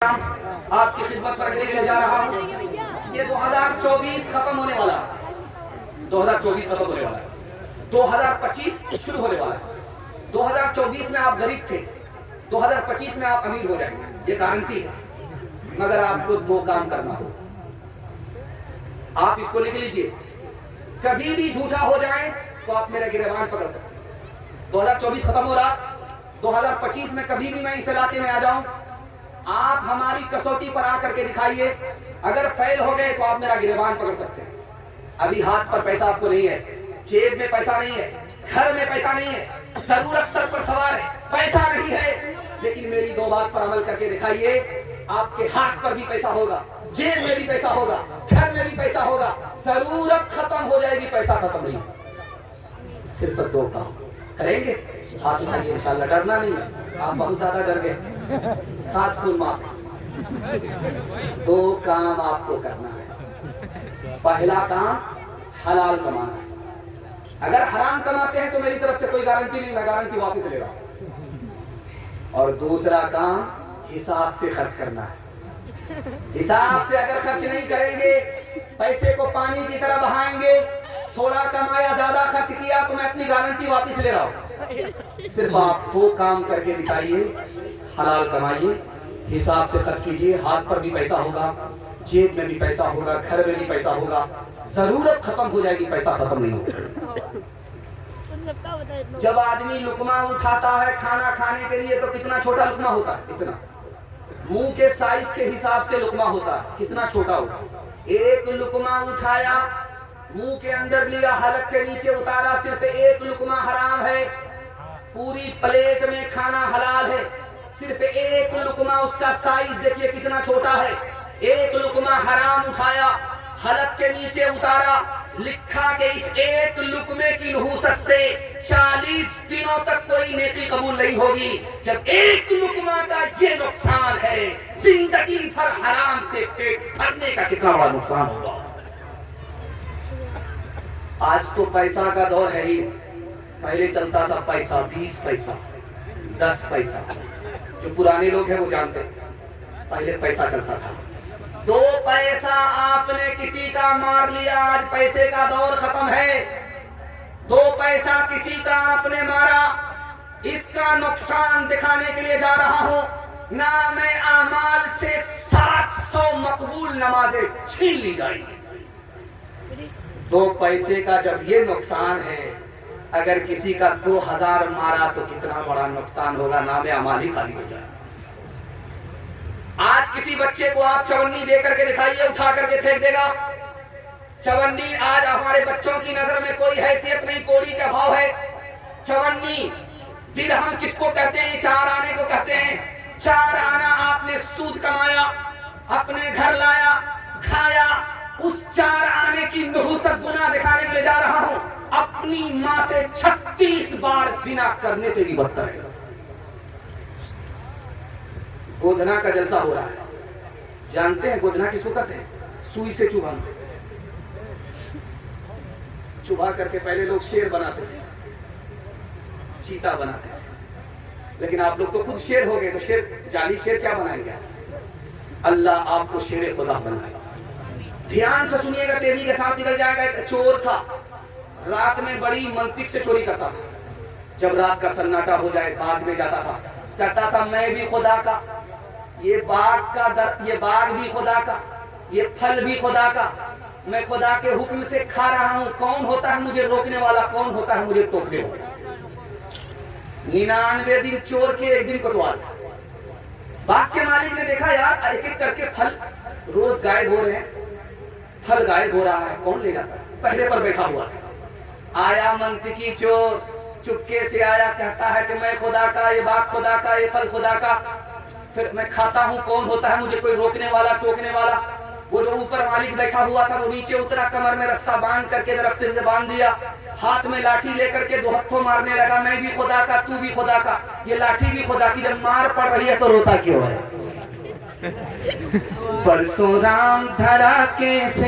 آپ کی خدمت پر رکھنے کے لیے جا رہا ہوں۔ یہ 2024 ختم ہونے والا ہے، 2024 ختم ہونے والا ہے، 2025 شروع ہونے والا ہے۔ 2024 میں آپ غریب تھے، 2025 میں آپ امیر ہو جائیں گے، یہ گارنٹی ہے، مگر آپ کو دو کام کرنا ہو۔ آپ اس کو لکھ لیجئے، کبھی بھی جھوٹا ہو جائیں تو آپ میرا گریبان پکڑ سکتے ہیں۔ 2024 ختم ہو رہا، 2025 میں کبھی بھی میں اس علاقے میں آ جاؤں، آپ ہماری کسوٹی پر آ کر کے دکھائیے، اگر فیل ہو گئے تو آپ میرا گریبان پکڑ سکتے ہیں۔ ابھی ہاتھ پر پیسہ آپ کو نہیں ہے، جیب میں پیسہ نہیں ہے، گھر میں پیسہ نہیں ہے، ضرورت سر پر سوار ہے، پیسہ نہیں ہے، لیکن میری دو بات پر عمل کر کے دکھائیے، آپ کے ہاتھ پر بھی پیسہ ہوگا، جیب میں بھی پیسہ ہوگا، گھر میں بھی پیسہ ہوگا، ضرورت ختم ہو جائے گی، پیسہ ختم نہیں۔ صرف دو کام کریں گے، ہاتھ اٹھائیے، انشاءاللہ ڈرنا نہیں ہے، آپ بہت زیادہ ڈر گئے، 7 خون معاف۔ دو کام آپ کو کرنا ہے۔ پہلا کام حلال کمانا ہے، اگر حرام کماتے ہیں تو میری طرف سے کوئی گارنٹی نہیں، میں گارنٹی واپس لے رہا ہوں۔ اور دوسرا کام حساب سے خرچ کرنا ہے۔ حساب سے اگر خرچ نہیں کریں گے، پیسے کو پانی کی طرح بہائیں گے، تھوڑا کمایا زیادہ خرچ کیا تو میں اپنی گارنٹی واپس لے رہا ہوں۔ صرف آپ دو کام کر کے دکھائیے، حلال کمائیے، حساب سے خرچ کیجئے، ہاتھ پر بھی پیسہ ہوگا، جیب میں بھی پیسہ ہوگا، گھر میں بھی پیسہ ہوگا، ضرورت ختم ہو جائے گی، پیسہ ختم نہیں ہوگا۔ جب آدمی لقمہ اٹھاتا ہے کھانا کھانے کے لیے تو کتنا چھوٹا لقمہ ہوتا ہے، اتنا منہ کے سائز کے حساب سے لقمہ ہوتا ہے، کتنا چھوٹا ہوتا ہے۔ ایک لقمہ اٹھایا، منہ کے اندر لیا، حلق کے نیچے اتارا، صرف ایک لقمہ حرام ہے، پوری پلیٹ میں کھانا حلال ہے، صرف ایک لقمہ اس کا سائز دیکھیے کتنا چھوٹا ہے۔ ایک لقمہ حرام اٹھایا، حلق کے نیچے اتارا، لکھا کہ اس ایک لقمے کی نحوست سے 40 دنوں تک کوئی نیکی قبول نہیں ہوگی۔ جب ایک لقمہ کا یہ نقصان ہے، زندگی بھر حرام سے پیٹ بھرنے کا کتنا بڑا نقصان ہوگا۔ آج تو پیسہ کا دور ہے ہی نہیں، پہلے چلتا تھا پیسہ، 20 پیسہ، 10 پیسہ، جو پرانے لوگ ہیں وہ جانتے ہیں، پہلے پیسہ چلتا تھا۔ 2 پیسہ آپ نے کسی کا مار لیا، آج پیسے کا دور ختم ہے۔ 2 پیسہ کسی کا آپ نے مارا، اس کا نقصان دکھانے کے لیے جا رہا ہوں، نام اعمال سے 700 مقبول نمازیں چھین لی جائیں گی۔ 2 پیسے کا جب یہ نقصان ہے، اگر کسی کا 2000 مارا تو کتنا بڑا نقصان ہوگا، نام اعمال ہی خالی ہو جائے۔ آج کسی بچے کو آپ چونی دے کر کے دکھائیے، اٹھا کر کے پھینک دے گا۔ چونی آج ہمارے بچوں کی نظر میں کوئی حیثیت نہیں، کوڑی کا بھاؤ ہے۔ چونی درہم کس کو کہتے ہیں؟ 4 آنے کو کہتے ہیں۔ 4 آنا آپ نے سود کمایا، اپنے گھر لایا، کھایا، اس 4 آنے کی نحوست گناہ دکھانے کے لیے جا رہا ہوں، اپنی ماں سے 36 بار زنا کرنے سے بھی بدتر ہے۔ گودھنا کا جلسہ ہو رہا ہے، جانتے ہیں گودھنا کس کو کہتے ہیں؟ سوئی سے چبھانا، چبھا کر کے پہلے لوگ شیر بناتے تھے، چیتا بناتے تھے، لیکن آپ لوگ تو خود شیر ہو گئے، تو شیر، جعلی شیر کیا بنائیں گے؟ اللہ آپ کو شیر خدا بنائے۔ دھیان سے سنیے گا، تیزی کے ساتھ نکل جائے گا۔ ایک چور تھا، رات میں بڑی منطق سے چوری کرتا تھا، جب رات کا سناٹا ہو جائے باغ میں جاتا تھا، کہتا تھا میں بھی خدا کا، یہ باغ بھی خدا کا، یہ پھل بھی خدا کا، میں خدا کے حکم سے کھا رہا ہوں، کون ہوتا ہے مجھے روکنے والا، کون ہوتا ہے مجھے ٹوکنے والا؟ 99 دن چور کے، ایک دن کوتوال۔ باغ کے مالک نے دیکھا یار ایک ایک کر کے پھل روز غائب ہو رہے ہیں، پھل غائب ہو رہا ہے، کون لے جاتا ہے؟ پہرے پر بیٹھا ہوا ہے۔ آیا منطقی چور، چپکے سے آیا، کہتا ہے کہ میں خدا کا، یہ باغ خدا کا، یہ پھل خدا کا، پھر میں کھاتا ہوں، کون ہوتا ہے مجھے کوئی روکنے والا، ٹوکنے والا؟ وہ جو اوپر مالک بیٹھا ہوا تھا وہ نیچے اترا، کمر میں رسہ باندھ کر کے درخت سے باندھ دیا، ہاتھ میں لاٹھی لے کر کے 2 ہتھوں مارنے لگا، میں بھی خدا کا، تو بھی خدا کا، یہ لاٹھی بھی خدا کی، جب مار پڑ رہی ہے تو روتا کیوں ہے؟ برسوں رام دھڑاکے سے